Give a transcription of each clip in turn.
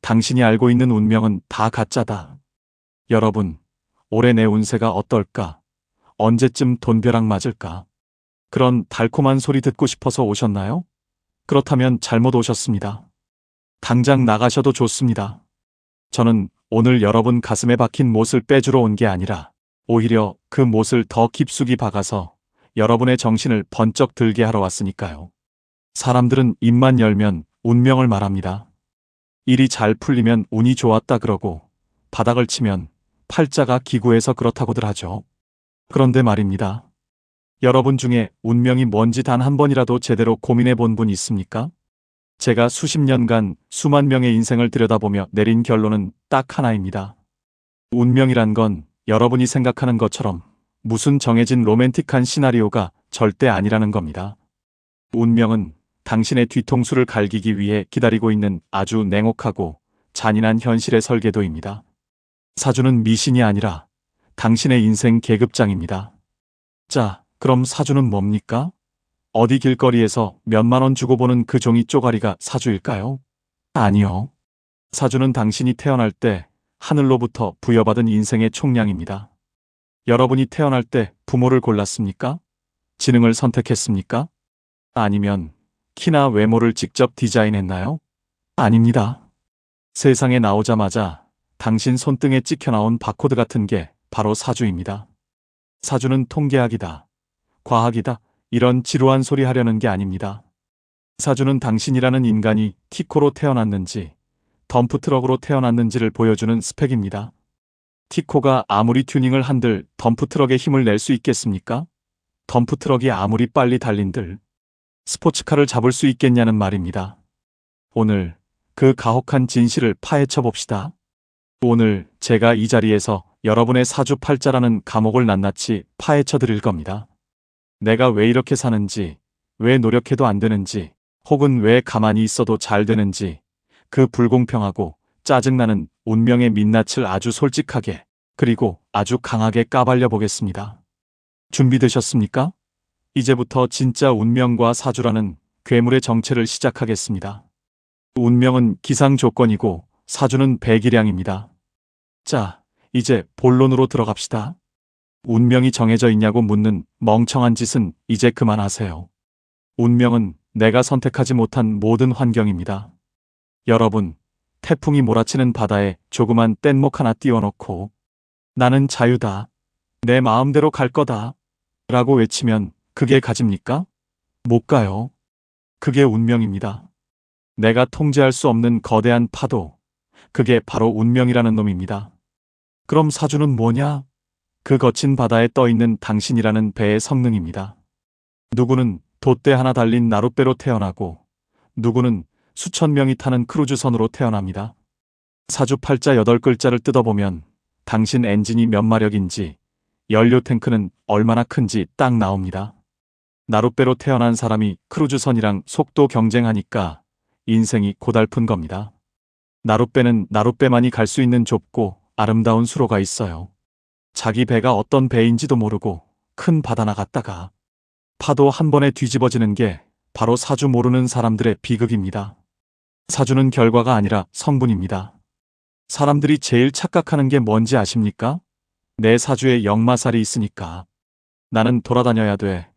당신이 알고 있는 운명은 다 가짜다. 여러분, 올해 내 운세가 어떨까? 언제쯤 돈벼락 맞을까? 그런 달콤한 소리 듣고 싶어서 오셨나요? 그렇다면 잘못 오셨습니다. 당장 나가셔도 좋습니다. 저는 오늘 여러분 가슴에 박힌 못을 빼주러 온 게 아니라 오히려 그 못을 더 깊숙이 박아서 여러분의 정신을 번쩍 들게 하러 왔으니까요. 사람들은 입만 열면 운명을 말합니다. 일이 잘 풀리면 운이 좋았다 그러고 바닥을 치면 팔자가 기구해서 그렇다고들 하죠. 그런데 말입니다. 여러분 중에 운명이 뭔지 단 한 번이라도 제대로 고민해 본 분 있습니까? 제가 수십 년간 수만 명의 인생을 들여다보며 내린 결론은 딱 하나입니다. 운명이란 건 여러분이 생각하는 것처럼 무슨 정해진 로맨틱한 시나리오가 절대 아니라는 겁니다. 운명은 당신의 뒤통수를 갈기기 위해 기다리고 있는 아주 냉혹하고 잔인한 현실의 설계도입니다. 사주는 미신이 아니라 당신의 인생 계급장입니다. 자, 그럼 사주는 뭡니까? 어디 길거리에서 몇만 원 주고 보는 그 종이 쪼가리가 사주일까요? 아니요. 사주는 당신이 태어날 때 하늘로부터 부여받은 인생의 총량입니다. 여러분이 태어날 때 부모를 골랐습니까? 지능을 선택했습니까? 아니면 키나 외모를 직접 디자인했나요? 아닙니다. 세상에 나오자마자 당신 손등에 찍혀나온 바코드 같은 게 바로 사주입니다. 사주는 통계학이다, 과학이다, 이런 지루한 소리 하려는 게 아닙니다. 사주는 당신이라는 인간이 티코로 태어났는지 덤프트럭으로 태어났는지를 보여주는 스펙입니다. 티코가 아무리 튜닝을 한들 덤프트럭의 힘을 낼 수 있겠습니까? 덤프트럭이 아무리 빨리 달린들 스포츠카를 잡을 수 있겠냐는 말입니다. 오늘 그 가혹한 진실을 파헤쳐 봅시다. 오늘 제가 이 자리에서 여러분의 사주팔자라는 감옥을 낱낱이 파헤쳐 드릴 겁니다. 내가 왜 이렇게 사는지, 왜 노력해도 안 되는지, 혹은 왜 가만히 있어도 잘 되는지, 그 불공평하고 짜증나는 운명의 민낯을 아주 솔직하게 그리고 아주 강하게 까발려 보겠습니다. 준비되셨습니까? 이제부터 진짜 운명과 사주라는 괴물의 정체를 시작하겠습니다. 운명은 기상 조건이고 사주는 배기량입니다. 자, 이제 본론으로 들어갑시다. 운명이 정해져 있냐고 묻는 멍청한 짓은 이제 그만하세요. 운명은 내가 선택하지 못한 모든 환경입니다. 여러분, 태풍이 몰아치는 바다에 조그만 뗏목 하나 띄워놓고 나는 자유다, 내 마음대로 갈 거다 라고 외치면 그게 가집니까? 못 가요. 그게 운명입니다. 내가 통제할 수 없는 거대한 파도, 그게 바로 운명이라는 놈입니다. 그럼 사주는 뭐냐? 그 거친 바다에 떠있는 당신이라는 배의 성능입니다. 누구는 돛대 하나 달린 나룻배로 태어나고 누구는 수천 명이 타는 크루즈선으로 태어납니다. 사주팔자 8글자를 뜯어보면 당신 엔진이 몇 마력인지 연료 탱크는 얼마나 큰지 딱 나옵니다. 나룻배로 태어난 사람이 크루즈선이랑 속도 경쟁하니까 인생이 고달픈 겁니다. 나룻배는 나룻배만이 갈 수 있는 좁고 아름다운 수로가 있어요. 자기 배가 어떤 배인지도 모르고 큰 바다나 갔다가 파도 한 번에 뒤집어지는 게 바로 사주 모르는 사람들의 비극입니다. 사주는 결과가 아니라 성분입니다. 사람들이 제일 착각하는 게 뭔지 아십니까? 내 사주에 역마살이 있으니까 나는 돌아다녀야 돼.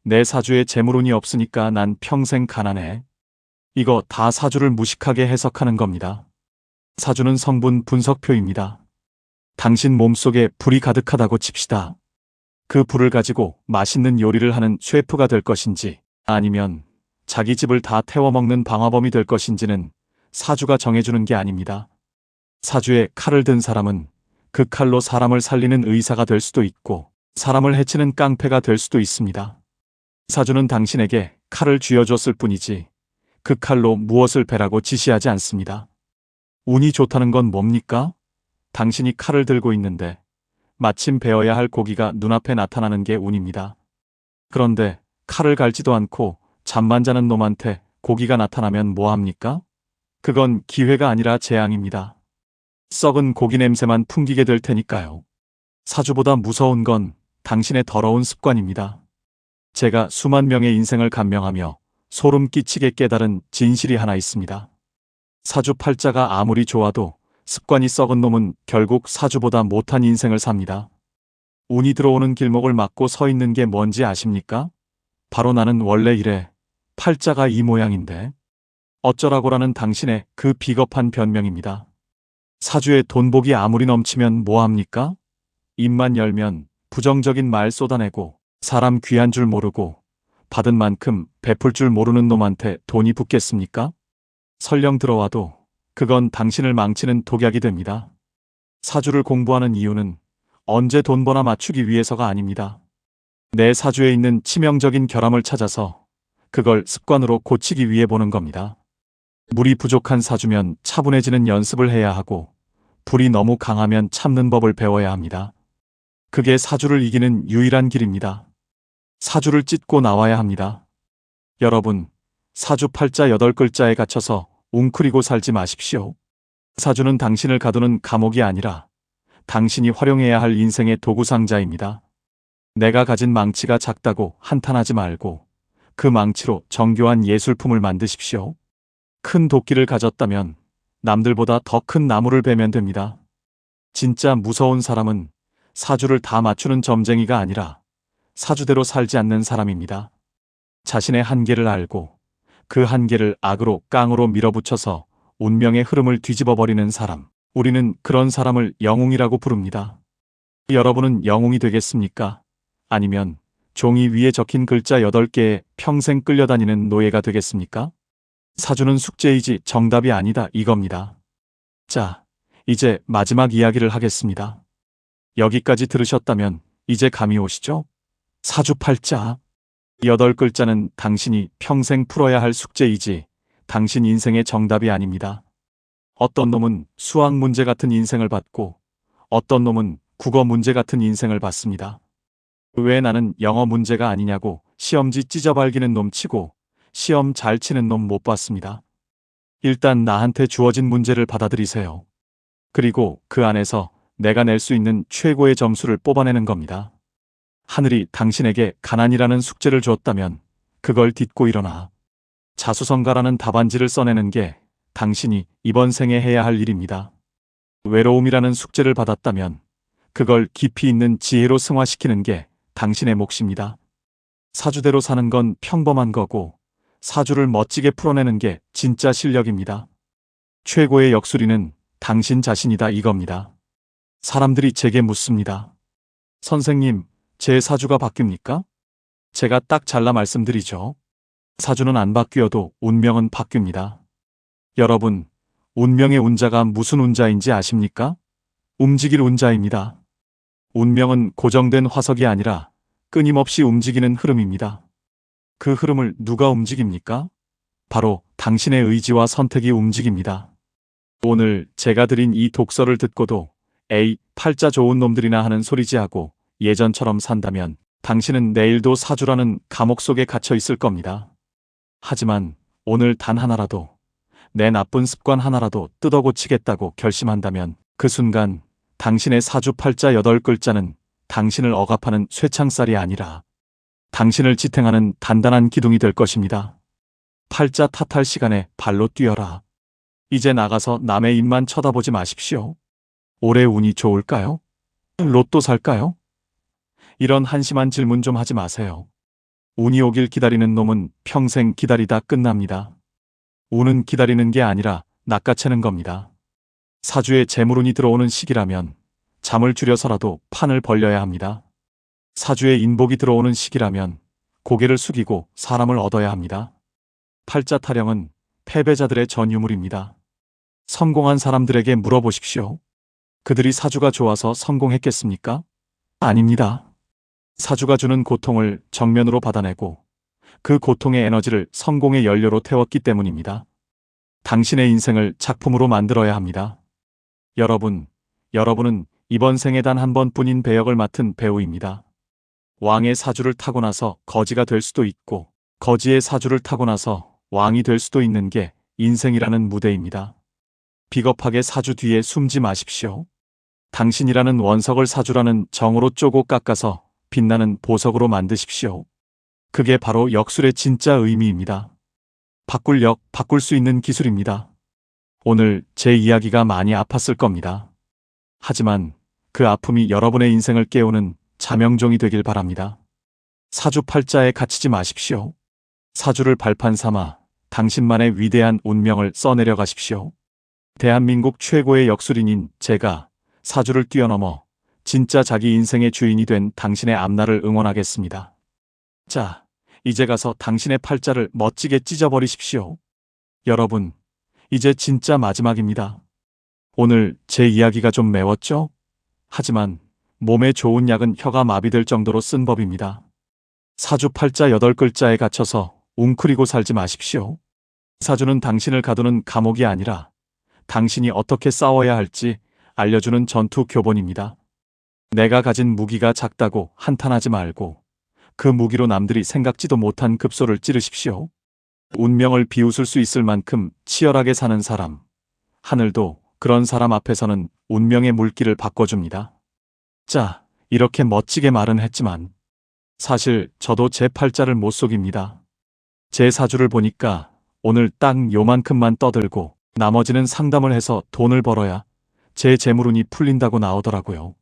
내 사주에 재물운이 없으니까 난 평생 가난해. 이거 다 사주를 무식하게 해석하는 겁니다. 사주는 성분 분석표입니다. 당신 몸속에 불이 가득하다고 칩시다. 그 불을 가지고 맛있는 요리를 하는 셰프가 될 것인지 아니면 자기 집을 다 태워먹는 방화범이 될 것인지는 사주가 정해주는 게 아닙니다. 사주에 칼을 든 사람은 그 칼로 사람을 살리는 의사가 될 수도 있고 사람을 해치는 깡패가 될 수도 있습니다. 사주는 당신에게 칼을 쥐어줬을 뿐이지 그 칼로 무엇을 베라고 지시하지 않습니다. 운이 좋다는 건 뭡니까? 당신이 칼을 들고 있는데 마침 베어야 할 고기가 눈앞에 나타나는 게 운입니다. 그런데 칼을 갈지도 않고 잠만 자는 놈한테 고기가 나타나면 뭐합니까? 그건 기회가 아니라 재앙입니다. 썩은 고기 냄새만 풍기게 될 테니까요. 사주보다 무서운 건 당신의 더러운 습관입니다. 제가 수만 명의 인생을 감명하며 소름 끼치게 깨달은 진실이 하나 있습니다. 사주 팔자가 아무리 좋아도 습관이 썩은 놈은 결국 사주보다 못한 인생을 삽니다. 운이 들어오는 길목을 막고 서 있는 게 뭔지 아십니까? 바로 나는 원래 이래. 팔자가 이 모양인데. 어쩌라고라는 당신의 그 비겁한 변명입니다. 사주에 돈복이 아무리 넘치면 뭐합니까? 입만 열면 부정적인 말 쏟아내고 사람 귀한 줄 모르고 받은 만큼 베풀 줄 모르는 놈한테 돈이 붙겠습니까? 설령 들어와도 그건 당신을 망치는 독약이 됩니다. 사주를 공부하는 이유는 언제 돈 버나 맞추기 위해서가 아닙니다. 내 사주에 있는 치명적인 결함을 찾아서 그걸 습관으로 고치기 위해 보는 겁니다. 물이 부족한 사주면 차분해지는 연습을 해야 하고 불이 너무 강하면 참는 법을 배워야 합니다. 그게 사주를 이기는 유일한 길입니다. 사주를 찢고 나와야 합니다. 여러분, 사주 팔자 8글자에 갇혀서 웅크리고 살지 마십시오. 사주는 당신을 가두는 감옥이 아니라 당신이 활용해야 할 인생의 도구상자입니다. 내가 가진 망치가 작다고 한탄하지 말고 그 망치로 정교한 예술품을 만드십시오. 큰 도끼를 가졌다면 남들보다 더 큰 나무를 베면 됩니다. 진짜 무서운 사람은 사주를 다 맞추는 점쟁이가 아니라 사주대로 살지 않는 사람입니다. 자신의 한계를 알고 그 한계를 악으로 깡으로 밀어붙여서 운명의 흐름을 뒤집어버리는 사람. 우리는 그런 사람을 영웅이라고 부릅니다. 여러분은 영웅이 되겠습니까? 아니면 종이 위에 적힌 글자 8개에 평생 끌려다니는 노예가 되겠습니까? 사주는 숙제이지 정답이 아니다 이겁니다. 자, 이제 마지막 이야기를 하겠습니다. 여기까지 들으셨다면 이제 감이 오시죠? 사주 팔자 8글자는 당신이 평생 풀어야 할 숙제이지 당신 인생의 정답이 아닙니다. 어떤 놈은 수학 문제 같은 인생을 받고 어떤 놈은 국어 문제 같은 인생을 받습니다. 왜 나는 영어 문제가 아니냐고 시험지 찢어발기는 놈 치고 시험 잘 치는 놈 못 봤습니다. 일단 나한테 주어진 문제를 받아들이세요. 그리고 그 안에서 내가 낼 수 있는 최고의 점수를 뽑아내는 겁니다. 하늘이 당신에게 가난이라는 숙제를 줬다면 그걸 딛고 일어나 자수성가라는 답안지를 써내는 게 당신이 이번 생에 해야 할 일입니다. 외로움이라는 숙제를 받았다면 그걸 깊이 있는 지혜로 승화시키는 게 당신의 몫입니다. 사주대로 사는 건 평범한 거고 사주를 멋지게 풀어내는 게 진짜 실력입니다. 최고의 역술이는 당신 자신이다 이겁니다. 사람들이 제게 묻습니다. 선생님, 제 사주가 바뀝니까? 제가 딱 잘라 말씀드리죠. 사주는 안 바뀌어도 운명은 바뀝니다. 여러분, 운명의 운자가 무슨 운자인지 아십니까? 움직일 운자입니다. 운명은 고정된 화석이 아니라 끊임없이 움직이는 흐름입니다. 그 흐름을 누가 움직입니까? 바로 당신의 의지와 선택이 움직입니다. 오늘 제가 드린 이 독서를 듣고도 에이, 팔자 좋은 놈들이나 하는 소리지 하고 예전처럼 산다면 당신은 내일도 사주라는 감옥 속에 갇혀 있을 겁니다. 하지만 오늘 단 하나라도 내 나쁜 습관 하나라도 뜯어고치겠다고 결심한다면 그 순간 당신의 사주 팔자 8글자는 당신을 억압하는 쇠창살이 아니라 당신을 지탱하는 단단한 기둥이 될 것입니다. 팔자 탓할 시간에 발로 뛰어라. 이제 나가서 남의 입만 쳐다보지 마십시오. 올해 운이 좋을까요? 로또 살까요? 이런 한심한 질문 좀 하지 마세요. 운이 오길 기다리는 놈은 평생 기다리다 끝납니다. 운은 기다리는 게 아니라 낚아채는 겁니다. 사주에 재물운이 들어오는 시기라면 잠을 줄여서라도 판을 벌려야 합니다. 사주에 인복이 들어오는 시기라면 고개를 숙이고 사람을 얻어야 합니다. 팔자 타령은 패배자들의 전유물입니다. 성공한 사람들에게 물어보십시오. 그들이 사주가 좋아서 성공했겠습니까? 아닙니다. 사주가 주는 고통을 정면으로 받아내고 그 고통의 에너지를 성공의 연료로 태웠기 때문입니다. 당신의 인생을 작품으로 만들어야 합니다. 여러분은 이번 생에 단 한 번뿐인 배역을 맡은 배우입니다. 왕의 사주를 타고 나서 거지가 될 수도 있고 거지의 사주를 타고 나서 왕이 될 수도 있는 게 인생이라는 무대입니다. 비겁하게 사주 뒤에 숨지 마십시오. 당신이라는 원석을 사주라는 정으로 쪼고 깎아서 빛나는 보석으로 만드십시오. 그게 바로 역술의 진짜 의미입니다. 바꿀 수 있는 기술입니다. 오늘 제 이야기가 많이 아팠을 겁니다. 하지만 그 아픔이 여러분의 인생을 깨우는 자명종이 되길 바랍니다. 사주팔자에 갇히지 마십시오. 사주를 발판 삼아 당신만의 위대한 운명을 써내려 가십시오. 대한민국 최고의 역술인인 제가 사주를 뛰어넘어 진짜 자기 인생의 주인이 된 당신의 앞날을 응원하겠습니다. 자, 이제 가서 당신의 팔자를 멋지게 찢어버리십시오. 여러분, 이제 진짜 마지막입니다. 오늘 제 이야기가 좀 매웠죠? 하지만 몸에 좋은 약은 혀가 마비될 정도로 쓴 법입니다. 사주팔자 8글자에 갇혀서 웅크리고 살지 마십시오. 사주는 당신을 가두는 감옥이 아니라 당신이 어떻게 싸워야 할지 알려주는 전투 교본입니다. 내가 가진 무기가 작다고 한탄하지 말고 그 무기로 남들이 생각지도 못한 급소를 찌르십시오. 운명을 비웃을 수 있을 만큼 치열하게 사는 사람, 하늘도 그런 사람 앞에서는 운명의 물길을 바꿔줍니다. 자, 이렇게 멋지게 말은 했지만 사실 저도 제 팔자를 못 속입니다. 제 사주를 보니까 오늘 딱 요만큼만 떠들고 나머지는 상담을 해서 돈을 벌어야 제 재물운이 풀린다고 나오더라고요.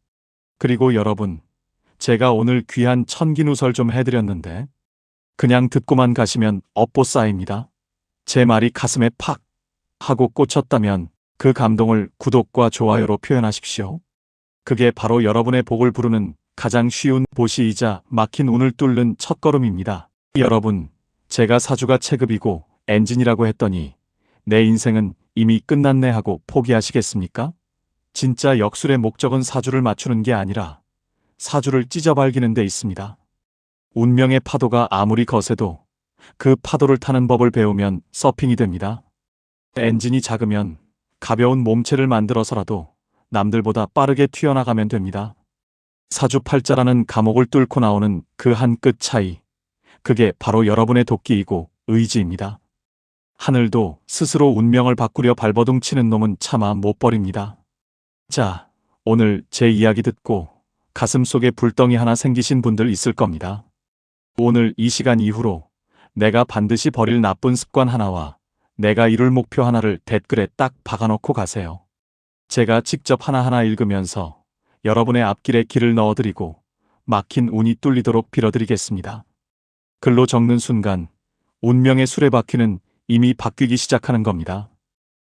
그리고 여러분, 제가 오늘 귀한 천기누설 좀 해드렸는데 그냥 듣고만 가시면 업보 쌓입니다. 제 말이 가슴에 팍 하고 꽂혔다면 그 감동을 구독과 좋아요로 표현하십시오. 그게 바로 여러분의 복을 부르는 가장 쉬운 보시이자 막힌 운을 뚫는 첫걸음입니다. 여러분, 제가 사주가 체급이고 엔진이라고 했더니 내 인생은 이미 끝났네 하고 포기하시겠습니까? 진짜 역술의 목적은 사주를 맞추는 게 아니라 사주를 찢어발기는 데 있습니다. 운명의 파도가 아무리 거세도 그 파도를 타는 법을 배우면 서핑이 됩니다. 엔진이 작으면 가벼운 몸체를 만들어서라도 남들보다 빠르게 튀어나가면 됩니다. 사주팔자라는 감옥을 뚫고 나오는 그 한 끗 차이, 그게 바로 여러분의 도끼이고 의지입니다. 하늘도 스스로 운명을 바꾸려 발버둥 치는 놈은 차마 못 버립니다. 자, 오늘 제 이야기 듣고 가슴속에 불덩이 하나 생기신 분들 있을 겁니다. 오늘 이 시간 이후로 내가 반드시 버릴 나쁜 습관 하나와 내가 이룰 목표 하나를 댓글에 딱 박아놓고 가세요. 제가 직접 하나하나 읽으면서 여러분의 앞길에 길을 넣어드리고 막힌 운이 뚫리도록 빌어드리겠습니다. 글로 적는 순간 운명의 수레바퀴는 이미 바뀌기 시작하는 겁니다.